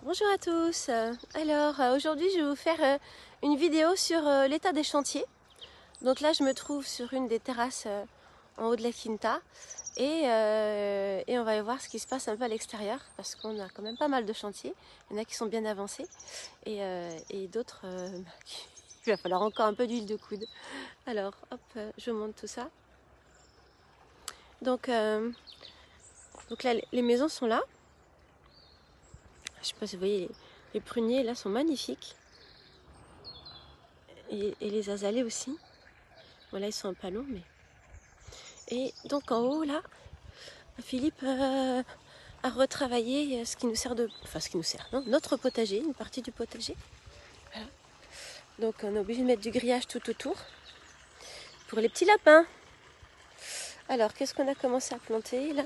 Bonjour à tous. Alors aujourd'hui je vais vous faire une vidéo sur l'état des chantiers. Donc là je me trouve sur une des terrasses en haut de la Quinta et on va aller voir ce qui se passe un peu à l'extérieur parce qu'on a quand même pas mal de chantiers. Il y en a qui sont bien avancés et d'autres il va falloir encore un peu d'huile de coude. Alors hop, je monte tout ça. Donc là les maisons sont là. Je sais pas si vous voyez, les pruniers là sont magnifiques. Et les azalées aussi. Voilà, ils sont un peu longs, mais... Et donc en haut, là, Philippe a retravaillé ce qui nous sert de... Enfin, ce qui nous sert, non, notre potager, une partie du potager. Voilà. Donc on est obligé de mettre du grillage tout autour pour les petits lapins. Alors, qu'est-ce qu'on a commencé à planter, là?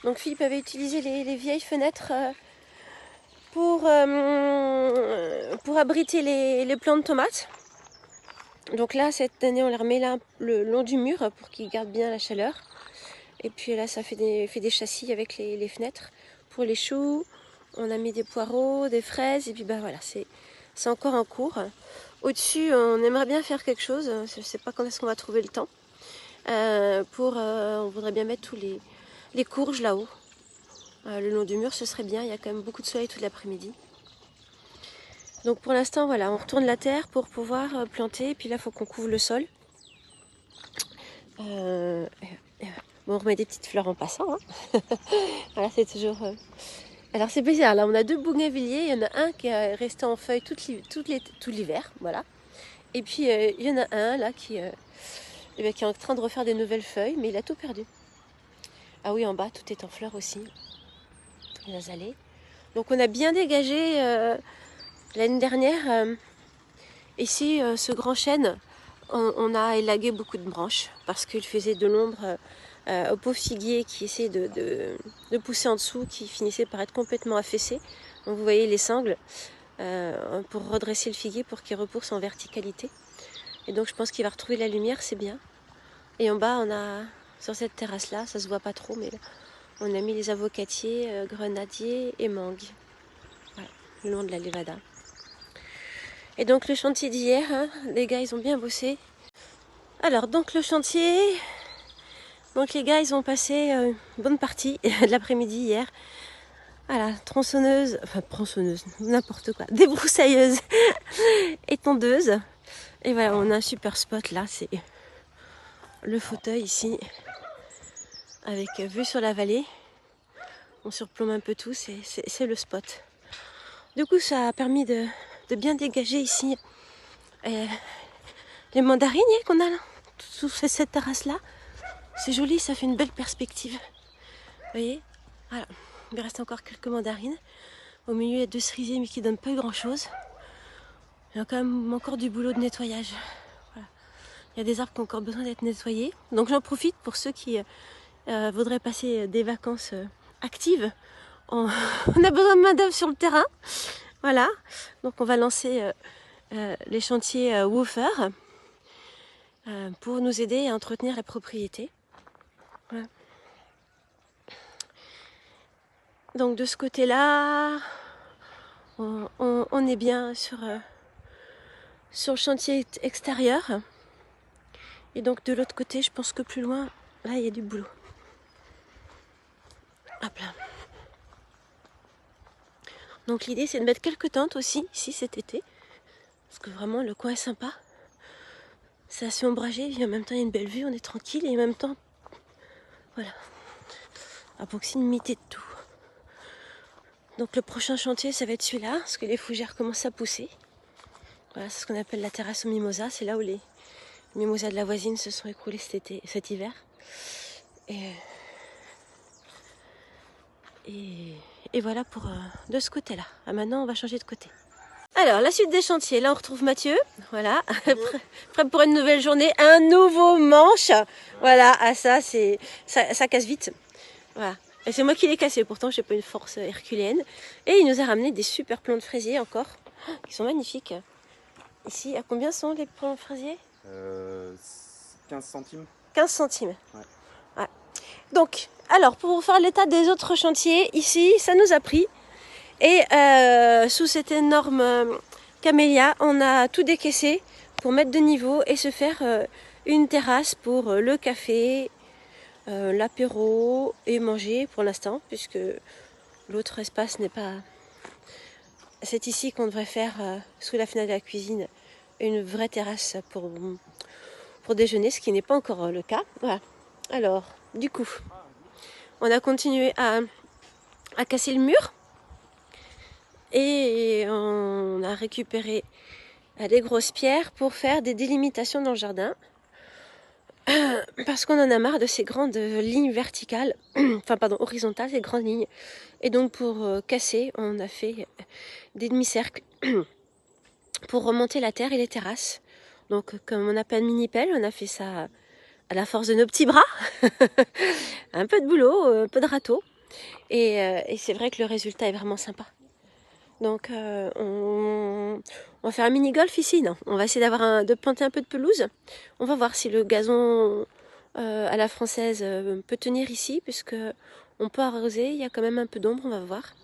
Donc Philippe avait utilisé les vieilles fenêtres pour abriter les plants de tomates. Donc là, cette année, on les remet là le long du mur pour qu'ils gardent bien la chaleur. Et puis là, ça fait des châssis avec les fenêtres. Pour les choux, on a mis des poireaux, des fraises. Et puis bah voilà, c'est encore en cours. Au-dessus, on aimerait bien faire quelque chose. Je ne sais pas quand est-ce qu'on va trouver le temps. On voudrait bien mettre tous les courges là-haut. Le long du mur, ce serait bien. Il y a quand même beaucoup de soleil toute l'après-midi. Donc pour l'instant, voilà, on retourne la terre pour pouvoir planter. Et puis là, il faut qu'on couvre le sol. Bon, on remet des petites fleurs en passant. Hein. Voilà, c'est toujours... Alors c'est bizarre, là on a deux bougainvilliers. Il y en a un qui est resté en feuilles tout l'hiver. Voilà. Et puis il y en a un là qui est en train de refaire des nouvelles feuilles, mais il a tout perdu. Ah oui, en bas, tout est en fleurs aussi. Les azalées. Donc on a bien dégagé l'année dernière. Ici, ce grand chêne, on a élagué beaucoup de branches parce qu'il faisait de l'ombre au pauvre figuier qui essayait de pousser en dessous, qui finissait par être complètement affaissé. Donc vous voyez les sangles pour redresser le figuier pour qu'il repousse en verticalité. Et donc je pense qu'il va retrouver la lumière, c'est bien. Et en bas, on a sur cette terrasse-là, ça se voit pas trop, mais là, on a mis les avocatiers, grenadiers et mangues. Voilà, le long de la Levada. Et donc le chantier d'hier, hein, les gars ils ont bien bossé. Alors donc le chantier, donc les gars ils ont passé une bonne partie de l'après-midi hier. Voilà, tronçonneuse, enfin tronçonneuse, n'importe quoi, débroussailleuse et tondeuse. Et voilà, on a un super spot là, c'est le fauteuil ici, avec vue sur la vallée. On surplombe un peu tout, c'est le spot. Du coup ça a permis de bien dégager ici les mandarines qu'on a là, sous cette terrasse là. C'est joli, ça fait une belle perspective. Vous voyez, voilà, il reste encore quelques mandarines. Au milieu il y a deux cerisiers mais qui donnent pas grand chose. Il y a quand même encore du boulot de nettoyage. Voilà. Il y a des arbres qui ont encore besoin d'être nettoyés. Donc j'en profite pour ceux qui voudraient passer des vacances actives. On a besoin de main d'œuvre sur le terrain. Voilà, donc on va lancer les chantiers woofer pour nous aider à entretenir la propriété. Voilà. Donc de ce côté-là, on est bien sur le chantier extérieur. Et donc de l'autre côté, je pense que plus loin, là il y a du boulot. Hop là. Donc l'idée c'est de mettre quelques tentes aussi ici cet été. Parce que vraiment le coin est sympa. C'est assez ombragé, et en même temps il y a une belle vue, on est tranquille et en même temps, voilà, à proximité de tout. Donc le prochain chantier ça va être celui-là, parce que les fougères commencent à pousser. Voilà, c'est ce qu'on appelle la terrasse aux mimosas, c'est là où les mimosas de la voisine se sont écroulés cet hiver. Et voilà pour de ce côté-là. Ah, maintenant on va changer de côté. Alors, la suite des chantiers. Là, on retrouve Mathieu. Voilà, prêt pour une nouvelle journée. Un nouveau manche. Voilà, ah ça casse vite. Voilà. Et c'est moi qui l'ai cassé. Pourtant, j'ai pas une force herculéenne. Et il nous a ramené des super plants de fraisier encore. Oh, ils sont magnifiques. Ici, à combien sont les plants de fraisier 15 centimes. 15 centimes. Ouais. Ouais. Donc, alors, pour vous faire l'état des autres chantiers, ici, ça nous a pris Et sous cette énorme camélia, on a tout décaissé pour mettre de niveau et se faire une terrasse pour le café, l'apéro et manger pour l'instant, puisque l'autre espace n'est pas... C'est ici qu'on devrait faire, sous la fenêtre de la cuisine, une vraie terrasse pour déjeuner, ce qui n'est pas encore le cas. Voilà. Alors, du coup, on a continué à casser le mur et on a récupéré des grosses pierres pour faire des délimitations dans le jardin. Parce qu'on en a marre de ces grandes lignes verticales, enfin pardon, horizontales, ces grandes lignes. Et donc pour casser, on a fait des demi-cercles pour remonter la terre et les terrasses. Donc comme on n'a pas de mini-pelle, on a fait ça à la force de nos petits bras. Un peu de boulot, un peu de râteau. Et c'est vrai que le résultat est vraiment sympa. Donc on va faire un mini-golf ici, non. On va essayer de planter un peu de pelouse. On va voir si le gazon à la française peut tenir ici, puisque on peut arroser, il y a quand même un peu d'ombre, on va voir.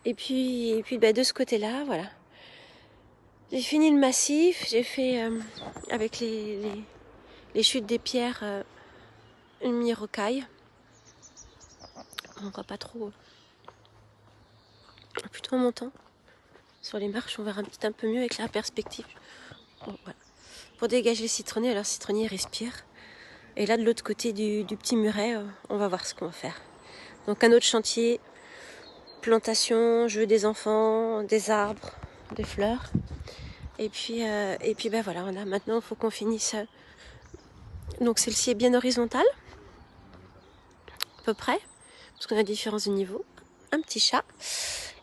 Et puis bah, de ce côté-là, voilà. J'ai fini le massif, j'ai fait avec les chutes des pierres une mini-rocaille. On voit pas trop, plutôt en montant. Sur les marches, on verra peut-être un peu mieux avec la perspective. Bon, voilà. Pour dégager le citronnier, alors le citronnier respire. Et là, de l'autre côté du petit muret, on va voir ce qu'on va faire. Donc un autre chantier, plantation, jeu des enfants, des arbres, des fleurs. Et puis ben voilà, maintenant il faut qu'on finisse. Donc celle-ci est bien horizontale, à peu près, parce qu'on a des différences de niveau. Un petit chat.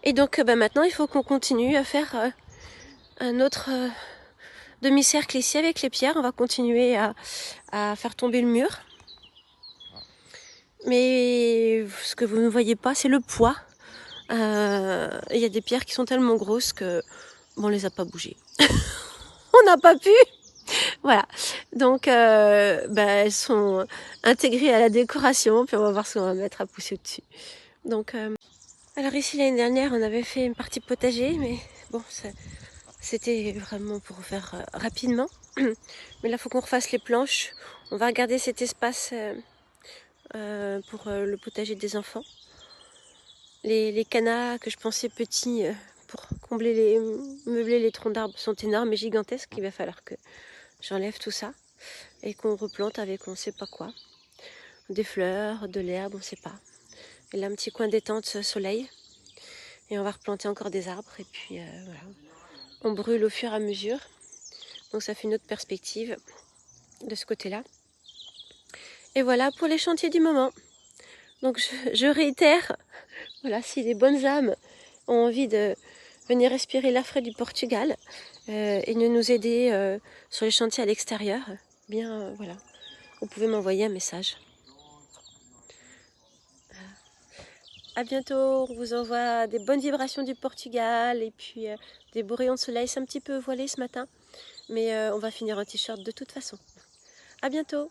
Et donc ben maintenant il faut qu'on continue à faire un autre demi-cercle ici avec les pierres. On va continuer à faire tomber le mur. Mais ce que vous ne voyez pas, c'est le poids. Il y a des pierres qui sont tellement grosses que on les a pas bougées. On n'a pas pu. Voilà. Donc elles sont intégrées à la décoration, puis on va voir ce qu'on va mettre à pousser au-dessus. Donc alors ici l'année dernière, on avait fait une partie potager, mais bon, c'était vraiment pour faire rapidement. Mais là, il faut qu'on refasse les planches. On va regarder cet espace pour le potager des enfants. Les canas que je pensais petits pour meubler les troncs d'arbres sont énormes et gigantesques. Il va falloir que j'enlève tout ça et qu'on replante avec on ne sait pas quoi. Des fleurs, de l'herbe, on ne sait pas. Et là, un petit coin détente, soleil. Et on va replanter encore des arbres. Et puis voilà. On brûle au fur et à mesure. Donc ça fait une autre perspective de ce côté-là. Et voilà pour les chantiers du moment. Donc je réitère, voilà, si les bonnes âmes ont envie de venir respirer l'air frais du Portugal et de nous aider sur les chantiers à l'extérieur, bien voilà, vous pouvez m'envoyer un message. À bientôt, on vous envoie des bonnes vibrations du Portugal et puis des beaux rayons de soleil. C'est un petit peu voilé ce matin, mais on va finir en t-shirt de toute façon. À bientôt.